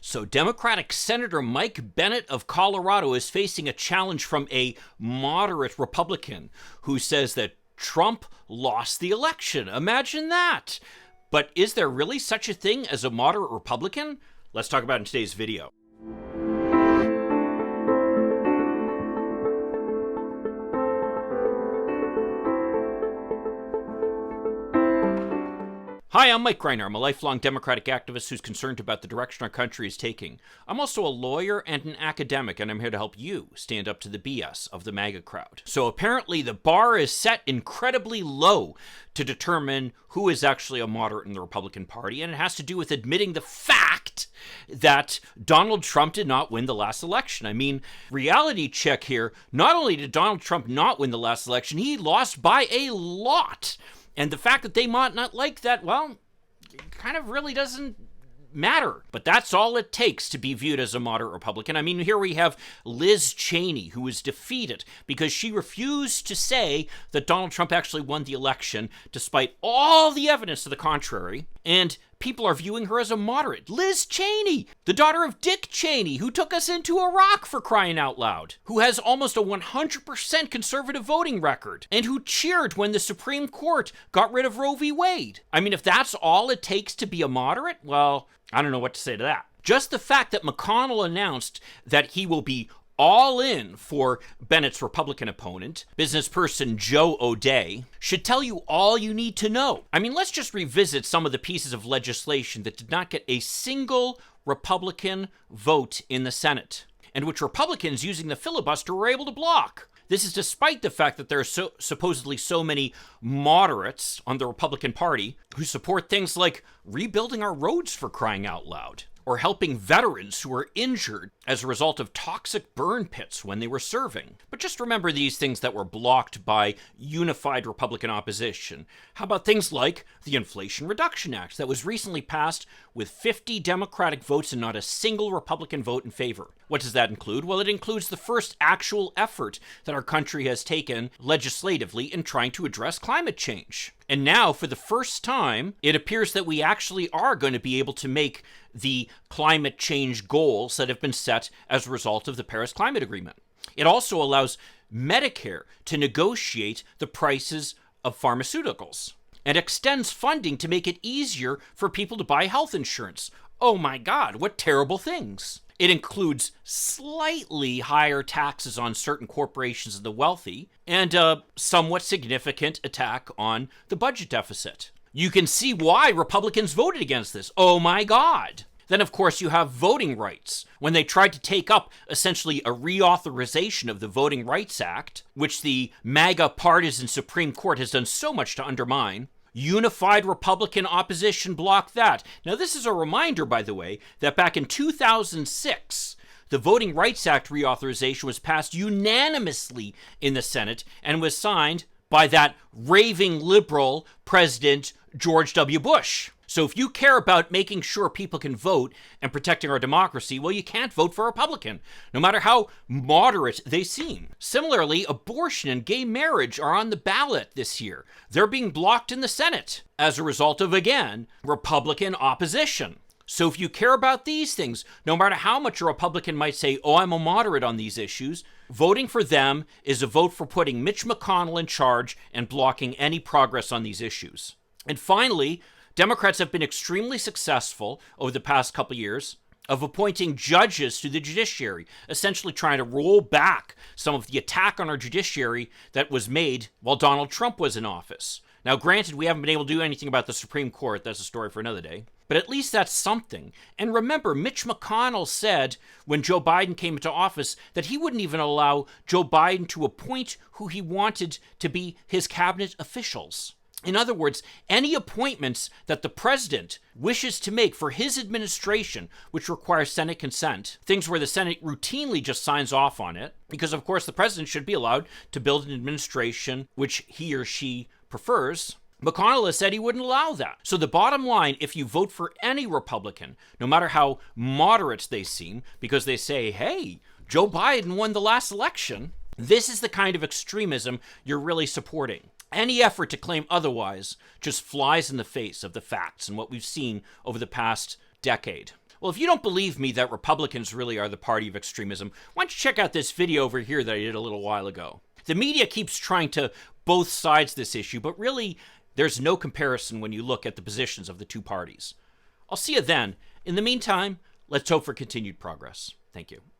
So Democratic Senator Mike Bennett of Colorado is facing a challenge from a moderate Republican who says that Trump lost the election. Imagine that. But is there really such a thing as a moderate Republican? Let's talk about it in today's video. Hi, I'm Mike Greiner. I'm a lifelong Democratic activist who's concerned about the direction our country is taking. I'm also a lawyer and an academic, and I'm here to help you stand up to the BS of the MAGA crowd. So apparently the bar is set incredibly low to determine who is actually a moderate in the Republican Party, and it has to do with admitting the fact that Donald Trump did not win the last election. I mean, reality check here, not only did Donald Trump not win the last election, he lost by a lot. And the fact that they might not like that, well, it kind of really doesn't matter. But that's all it takes to be viewed as a moderate Republican. I mean, here we have Liz Cheney, who was defeated because she refused to say that Donald Trump actually won the election, despite all the evidence to the contrary. And people are viewing her as a moderate. Liz Cheney, the daughter of Dick Cheney, who took us into Iraq, for crying out loud, who has almost a 100% conservative voting record, and who cheered when the Supreme Court got rid of Roe v. Wade. I mean, if that's all it takes to be a moderate, well, I don't know what to say to that. Just the fact that McConnell announced that he will be all in for Bennett's Republican opponent, business person Joe O'Dea, should tell you all you need to know. I mean, let's just revisit some of the pieces of legislation that did not get a single Republican vote in the Senate, and which Republicans using the filibuster were able to block. This is despite the fact that there are supposedly so many moderates on the Republican Party who support things like rebuilding our roads, for crying out loud, or helping veterans who were injured as a result of toxic burn pits when they were serving. But just remember these things that were blocked by unified Republican opposition. How about things like the Inflation Reduction Act that was recently passed with 50 Democratic votes and not a single Republican vote in favor? What does that include? Well, it includes the first actual effort that our country has taken legislatively in trying to address climate change. And now, for the first time, it appears that we actually are going to be able to make the climate change goals that have been set as a result of the Paris Climate Agreement. It also allows Medicare to negotiate the prices of pharmaceuticals and extends funding to make it easier for people to buy health insurance. Oh my God, what terrible things. It includes slightly higher taxes on certain corporations and the wealthy, and a somewhat significant attack on the budget deficit. You can see why Republicans voted against this. Oh my God. Then, of course, you have voting rights. When they tried to take up essentially a reauthorization of the Voting Rights Act, which the MAGA Partisan Supreme Court has done so much to undermine, unified Republican opposition blocked that. Now, this is a reminder, by the way, that back in 2006, the Voting Rights Act reauthorization was passed unanimously in the Senate and was signed by that raving liberal President George W. Bush. So if you care about making sure people can vote and protecting our democracy, well, you can't vote for a Republican, no matter how moderate they seem. Similarly, abortion and gay marriage are on the ballot this year. They're being blocked in the Senate as a result of, again, Republican opposition. So if you care about these things, no matter how much a Republican might say, oh, I'm a moderate on these issues, voting for them is a vote for putting Mitch McConnell in charge and blocking any progress on these issues. And finally, Democrats have been extremely successful over the past couple years of appointing judges to the judiciary, essentially trying to roll back some of the attack on our judiciary that was made while Donald Trump was in office. Now, granted, we haven't been able to do anything about the Supreme Court. That's a story for another day. But at least that's something. And remember, Mitch McConnell said when Joe Biden came into office that he wouldn't even allow Joe Biden to appoint who he wanted to be his cabinet officials. In other words, any appointments that the president wishes to make for his administration, which requires Senate consent, things where the Senate routinely just signs off on it, because of course the president should be allowed to build an administration which he or she prefers, McConnell has said he wouldn't allow that. So the bottom line, if you vote for any Republican, no matter how moderate they seem, because they say, hey, Joe Biden won the last election, this is the kind of extremism you're really supporting. Any effort to claim otherwise just flies in the face of the facts and what we've seen over the past decade. Well, if you don't believe me that Republicans really are the party of extremism, why don't you check out this video over here that I did a little while ago. The media keeps trying to both sides this issue, but really, there's no comparison when you look at the positions of the two parties. I'll see you then. In the meantime, let's hope for continued progress. Thank you.